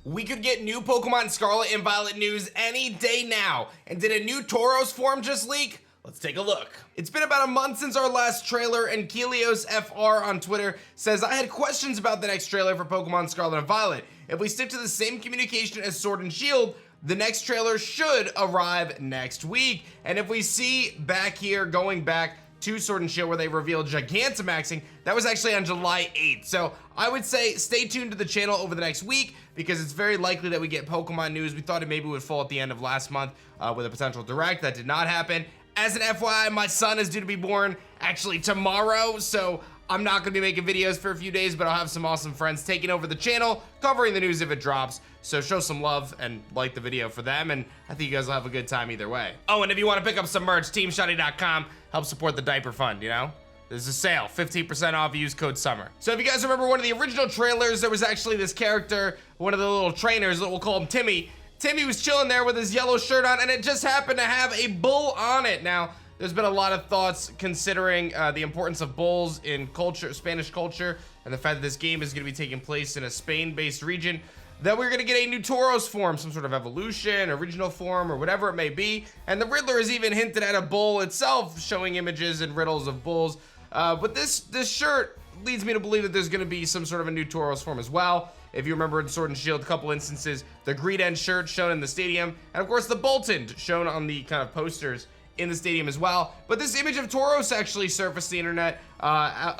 We could get new Pokemon Scarlet and Violet news any day now. And did a new Tauros form just leak? Let's take a look. It's been about a month since our last trailer, and Kelios FR on Twitter says, I had questions about the next trailer for Pokemon Scarlet and Violet. If we stick to the same communication as Sword and Shield, the next trailer should arrive next week. And if we see back here, going back to Sword and Shield where they revealed Gigantamaxing, that was actually on July 8th. So I would say stay tuned to the channel over the next week because it's very likely that we get Pokemon news. We thought it maybe would fall at the end of last month with a potential direct. That did not happen. As an FYI, my son is due to be born actually tomorrow, so I'm not gonna be making videos for a few days, but I'll have some awesome friends taking over the channel, covering the news if it drops. So show some love and like the video for them, and I think you guys will have a good time either way. Oh, and if you wanna pick up some merch, teamshotty.com, help support the diaper fund, you know? There's a sale, 15% off, use code SUMMER. So if you guys remember one of the original trailers, there was actually this character, one of the little trainers, we'll call him Timmy. Timmy was chilling there with his yellow shirt on, and it just happened to have a bull on it. Now, there's been a lot of thoughts considering the importance of bulls in culture, Spanish culture, and the fact that this game is going to be taking place in a Spain-based region, that we're going to get a new Tauros form, some sort of evolution, original form, or whatever it may be. And the Riddler has even hinted at a bull itself, showing images and riddles of bulls. But this shirt leads me to believe that there's going to be some sort of a new Tauros form as well. If you remember in Sword and Shield, a couple instances, the Greed End shirt shown in the stadium, and of course the Bolton shown on the kind of posters in the stadium as well. But this image of Tauros actually surfaced the internet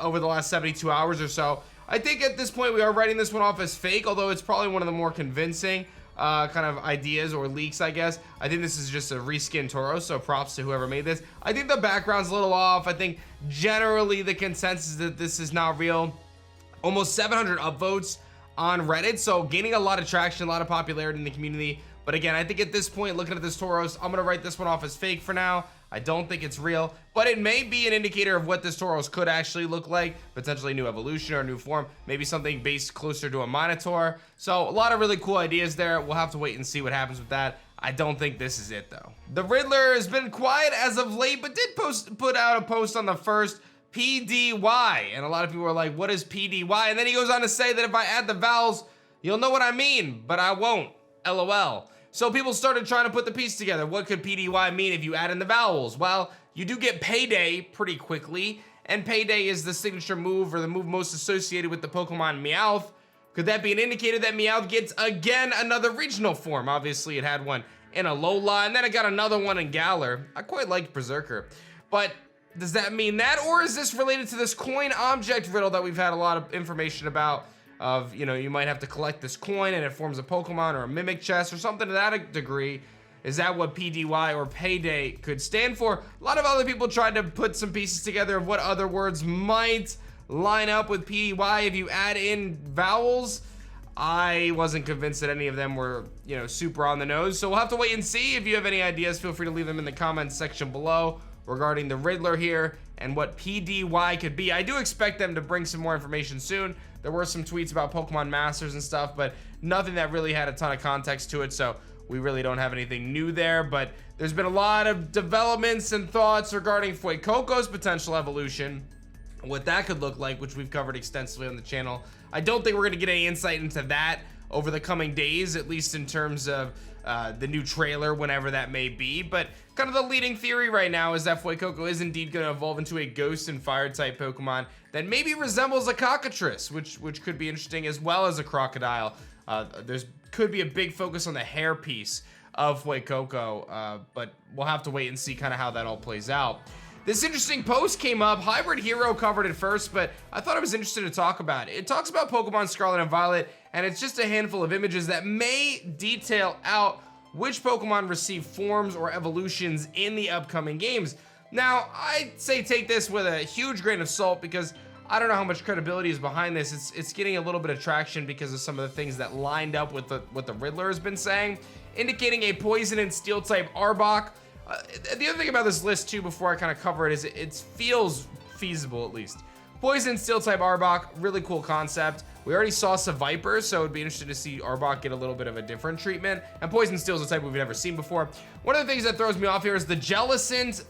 over the last 72 hours or so. I think at this point we are writing this one off as fake, although it's probably one of the more convincing kind of ideas or leaks, I guess. I think this is just a reskinned Tauros, so props to whoever made this. I think the background's a little off. I think generally the consensus is that this is not real. Almost 700 upvotes on Reddit, so gaining a lot of traction, a lot of popularity in the community. But again, I think at this point, looking at this Tauros, I'm gonna write this one off as fake for now. I don't think it's real, but it may be an indicator of what this Tauros could actually look like, potentially a new evolution or a new form, maybe something based closer to a Minotaur. So a lot of really cool ideas there. We'll have to wait and see what happens with that. I don't think this is it though. The Riddler has been quiet as of late, but did put out a post on the first PDY, and a lot of people are like, what is PDY? And then he goes on to say that if I add the vowels, you'll know what I mean, but I won't, LOL. So people started trying to put the piece together. What could PDY mean if you add in the vowels? Well, you do get Payday pretty quickly, and Payday is the signature move, or the move most associated with the Pokemon Meowth. Could that be an indicator that Meowth gets, again, another regional form? Obviously, it had one in Alola, and then it got another one in Galar. I quite liked Berserker, but does that mean that, or is this related to this coin object riddle that we've had a lot of information about? Of, you know, you might have to collect this coin and it forms a Pokemon or a Mimic chest or something to that degree. Is that what PDY or Payday could stand for? A lot of other people tried to put some pieces together of what other words might line up with PDY if you add in vowels. I wasn't convinced that any of them were, you know, super on the nose. So we'll have to wait and see. If you have any ideas, feel free to leave them in the comments section below regarding the Riddler here and what PDY could be. I do expect them to bring some more information soon. There were some tweets about Pokemon Masters and stuff, but nothing that really had a ton of context to it, so we really don't have anything new there. But there's been a lot of developments and thoughts regarding Fuecoco's potential evolution, what that could look like, which we've covered extensively on the channel. I don't think we're going to get any insight into that over the coming days, at least in terms of the new trailer, whenever that may be. But kind of the leading theory right now is that Fuecoco is indeed going to evolve into a ghost and fire type Pokemon that maybe resembles a cockatrice, which could be interesting, as well as a crocodile. There's could be a big focus on the hair piece of Fuecoco, but we'll have to wait and see kind of how that all plays out. This interesting post came up. Hybrid Hero covered it first, but I thought I was interested to talk about it. It talks about Pokemon Scarlet and Violet, and it's just a handful of images that may detail out which Pokemon receive forms or evolutions in the upcoming games. Now, I'd say take this with a huge grain of salt because I don't know how much credibility is behind this. It's getting a little bit of traction because of some of the things that lined up with what the Riddler has been saying, indicating a Poison and Steel type Arbok. The other thing about this list too, before I kind of cover it, is it feels feasible at least. Poison Steel type Arbok, really cool concept. We already saw Seviper, so it'd be interesting to see Arbok get a little bit of a different treatment. And Poison Steel is a type we've never seen before. One of the things that throws me off here is the Jellicent,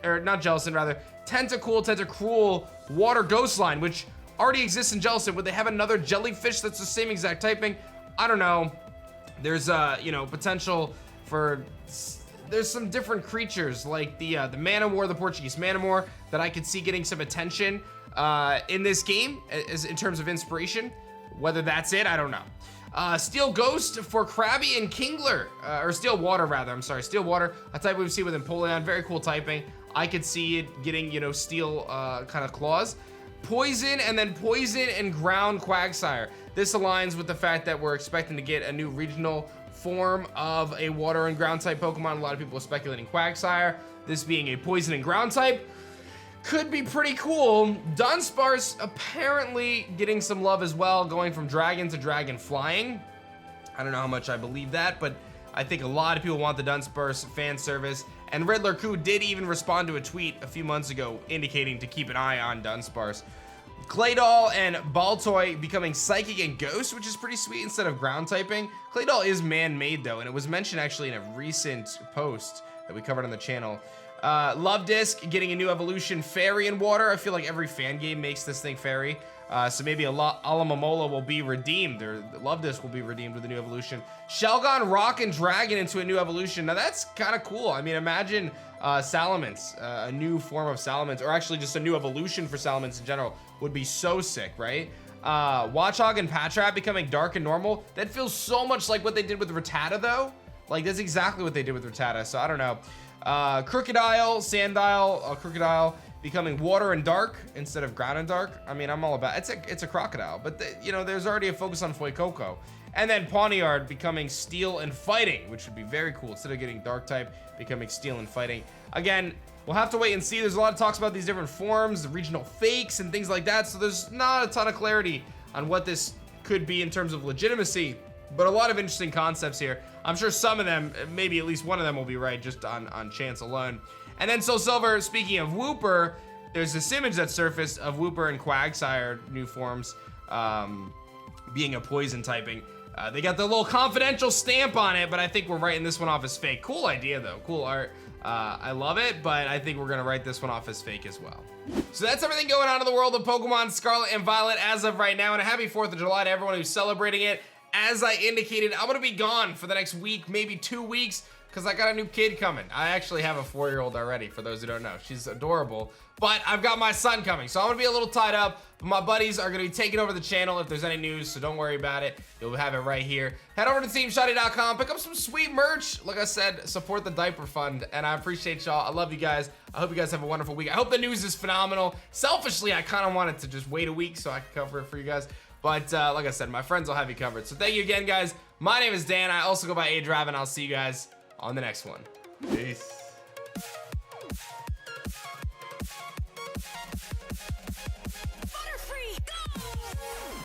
or not Jellicent, rather, Tentacruel Water Ghost line, which already exists in Jellicent. Would they have another jellyfish that's the same exact typing? I don't know. There's you know, potential for, there's some different creatures like the Manowar, the Portuguese Manowar, that I could see getting some attention in this game as in terms of inspiration. Whether that's it, I don't know. Steel Ghost for Krabby and Kingler, or Steel Water rather, I'm sorry, Steel Water, a type we've seen with Empoleon, very cool typing. I could see it getting, you know, steel kind of claws. Poison, and then Poison and Ground Quagsire. This aligns with the fact that we're expecting to get a new regional form of a water and ground type Pokemon. A lot of people are speculating Quagsire. This being a poison and ground type could be pretty cool. Dunsparce apparently getting some love as well, going from dragon to dragon flying. I don't know how much I believe that, but I think a lot of people want the Dunsparce fan service. And Riddler Koo did even respond to a tweet a few months ago indicating to keep an eye on Dunsparce. Claydol and Baltoy becoming Psychic and Ghost, which is pretty sweet instead of ground typing. Claydol is man-made though, and it was mentioned actually in a recent post that we covered on the channel. Love Disc getting a new evolution, Fairy and Water. I feel like every fan game makes this thing Fairy. So maybe Alamomola will be redeemed, or Love Disc will be redeemed with a new evolution. Shelgon, Rock, and Dragon into a new evolution. Now that's kind of cool. I mean, imagine Salamence, a new form of Salamence, or actually just a new evolution for Salamence in general would be so sick, right? Watchog and Patrat becoming Dark and Normal. That feels so much like what they did with Rattata though. Like that's exactly what they did with Rattata, so I don't know. Crocodile, Sandile, Crocodile becoming Water and Dark instead of Ground and Dark. I mean, I'm all about it's a crocodile, but you know, there's already a focus on Fuecoco. And then Pawniard becoming Steel and Fighting, which would be very cool. Instead of getting Dark type, becoming Steel and Fighting. Again, we'll have to wait and see. There's a lot of talks about these different forms, the regional fakes and things like that. So there's not a ton of clarity on what this could be in terms of legitimacy, but a lot of interesting concepts here. I'm sure some of them, maybe at least one of them will be right just on chance alone. And then Soul Silver, speaking of Wooper, there's this image that surfaced of Wooper and Quagsire new forms being a poison typing. They got the little confidential stamp on it, but I think we're writing this one off as fake. Cool idea though, cool art. I love it, but I think we're gonna write this one off as fake as well. So that's everything going on in the world of Pokemon Scarlet and Violet as of right now, and a happy 4th of July to everyone who's celebrating it. As I indicated, I'm gonna be gone for the next week, maybe 2 weeks, because I got a new kid coming. I actually have a 4-year-old already, for those who don't know. She's adorable, but I've got my son coming, so I'm gonna be a little tied up, but my buddies are gonna be taking over the channel if there's any news, so don't worry about it. You'll have it right here. Head over to teamshotty.com, pick up some sweet merch. Like I said, support the diaper fund, and I appreciate y'all. I love you guys. I hope you guys have a wonderful week. I hope the news is phenomenal. Selfishly, I kind of wanted to just wait a week so I could cover it for you guys. But like I said, my friends will have you covered. So thank you again, guys. My name is Dan. I also go by A-Drive, and I'll see you guys on the next one. Peace.